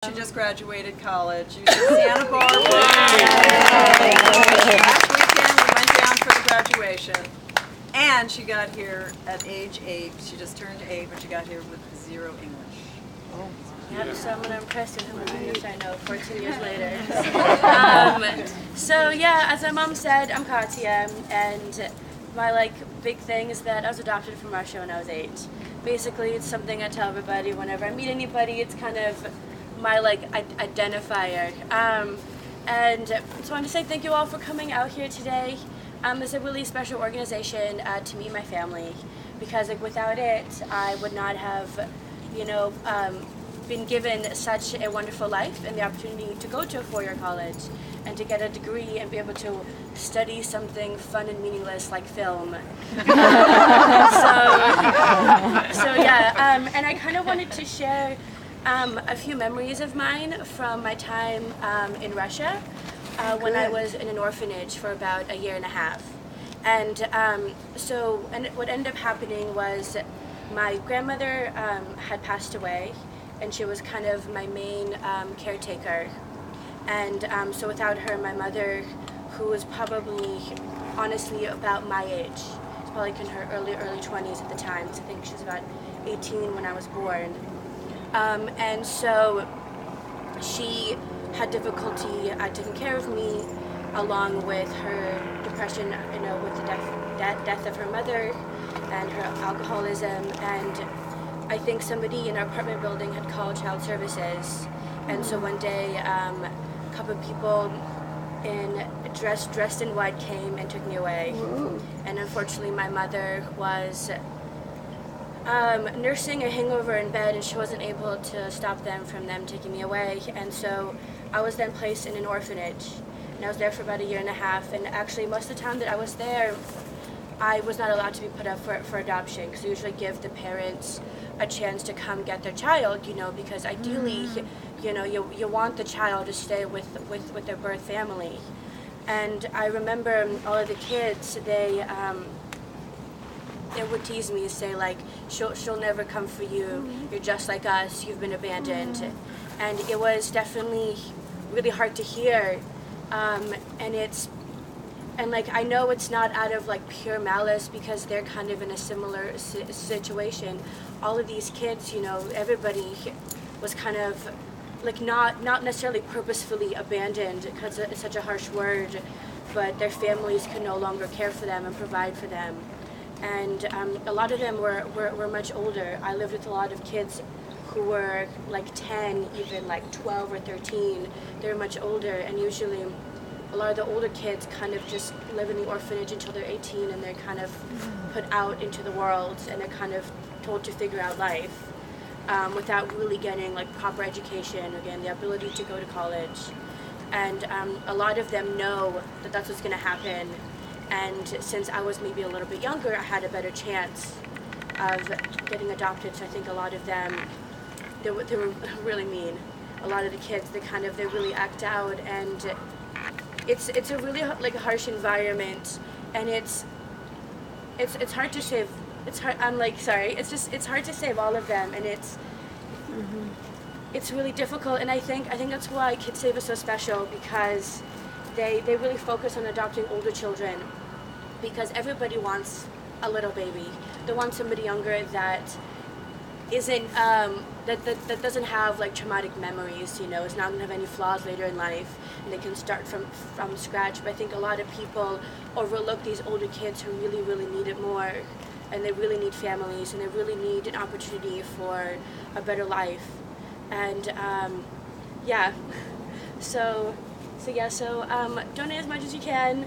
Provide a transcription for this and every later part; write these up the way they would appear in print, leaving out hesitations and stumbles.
She just graduated college. She's in Santa Barbara. Last weekend we went down for the graduation. And she got here at age 8. She just turned 8, but she got here with 0 English. Yeah, so I'm going to impress you with how much English I know 14 years later. So yeah, as my mom said, I'm Katya, and my big thing is that I was adopted from Russia when I was 8. Basically, it's something I tell everybody whenever I meet anybody. It's kind of my identifier. And so I want to say thank you all for coming out here today. It's a really special organization to me and my family, because without it, I would not have, been given such a wonderful life and the opportunity to go to a 4-year college and to get a degree and be able to study something fun and meaningless like film. So yeah, and I kind of wanted to share a few memories of mine from my time in Russia when I was in an orphanage for about 1.5 years. And what ended up happening was my grandmother had passed away, and she was kind of my main caretaker. And so without her, my mother, who was probably, honestly, about my age, was probably in her early 20s at the time, so I think she was about 18 when I was born. And so she had difficulty taking care of me, along with her depression, with the death of her mother and her alcoholism. And I think somebody in our apartment building had called child services. And so one day, a couple of people dressed in white came and took me away. Ooh. And unfortunately, my mother was nursing a hangover in bed, and she wasn't able to stop them from taking me away. And so I was then placed in an orphanage, and I was there for about 1.5 years. And actually, most of the time that I was there, I was not allowed to be put up for adoption, because they usually give the parents a chance to come get their child, because ideally, you want the child to stay with their birth family. And I remember all of the kids, they would tease me and say, she'll never come for you, you're just like us, you've been abandoned. And it was definitely really hard to hear. And I know it's not out of pure malice, because they're kind of in a similar situation. All of these kids, everybody was kind of not necessarily purposefully abandoned, because it's such a harsh word, but their families could no longer care for them and provide for them. And a lot of them were much older. I lived with a lot of kids who were 10, even 12 or 13. They were much older, and usually a lot of the older kids kind of just live in the orphanage until they're 18, and they're kind of put out into the world, and they're kind of told to figure out life without really getting proper education, again, the ability to go to college. And a lot of them know that that's what's going to happen. And since I was maybe a little bit younger, I had a better chance of getting adopted. So I think a lot of them, they were really mean. A lot of the kids, they really act out, and it's a really harsh environment, and it's hard to save. It's hard. It's hard to save all of them, and it's really difficult. And I think that's why Kidsave is so special, because they really focus on adopting older children, because everybody wants a little baby. They want somebody younger that isn't that doesn't have traumatic memories, is not going to have any flaws later in life, and they can start from scratch. But I think a lot of people overlook these older kids who really need it more, and they really need families, and they really need an opportunity for a better life. And so donate as much as you can.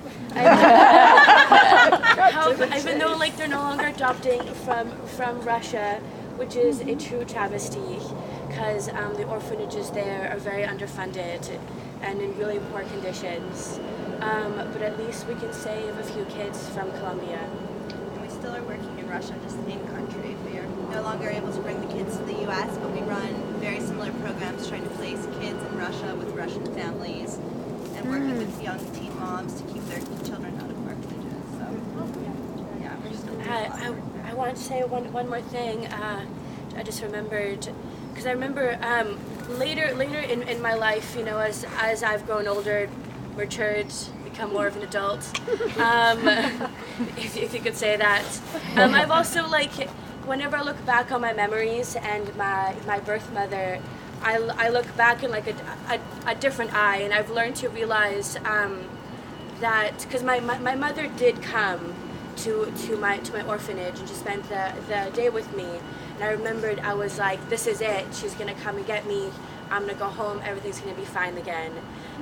Even though they're no longer adopting from Russia, which is a true travesty, because the orphanages there are very underfunded and in really poor conditions. But at least we can save a few kids from Colombia. And we still are working in Russia, just in country. We are no longer able to bring the kids to the U.S., but we run very similar programs trying to place kids in Russia with Russian families, and working with young teen moms to keep their children out of orphanages. So, yeah, we're still doing a lot of work. I wanted to say one more thing. I just remembered, because I remember later in my life, you know, as I've grown older, matured, become more of an adult, if you could say that. I've also, like, whenever I look back on my memories and my birth mother, I look back in like a different eye, and I've learned to realize that, because my mother did come to my orphanage, and she spent the day with me, and I remembered, I was like, this is it, she's gonna come and get me, I'm gonna go home, everything's gonna be fine again.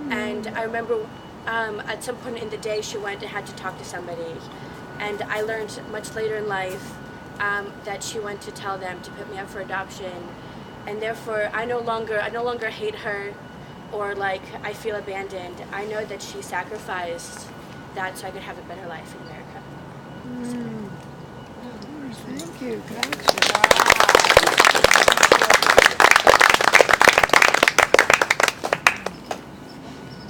And I remember at some point in the day she went and had to talk to somebody, and I learned much later in life that she went to tell them to put me up for adoption, and therefore I no longer hate her, or like I feel abandoned. I know that she sacrificed that so I could have a better life in America. Thank you, Katya.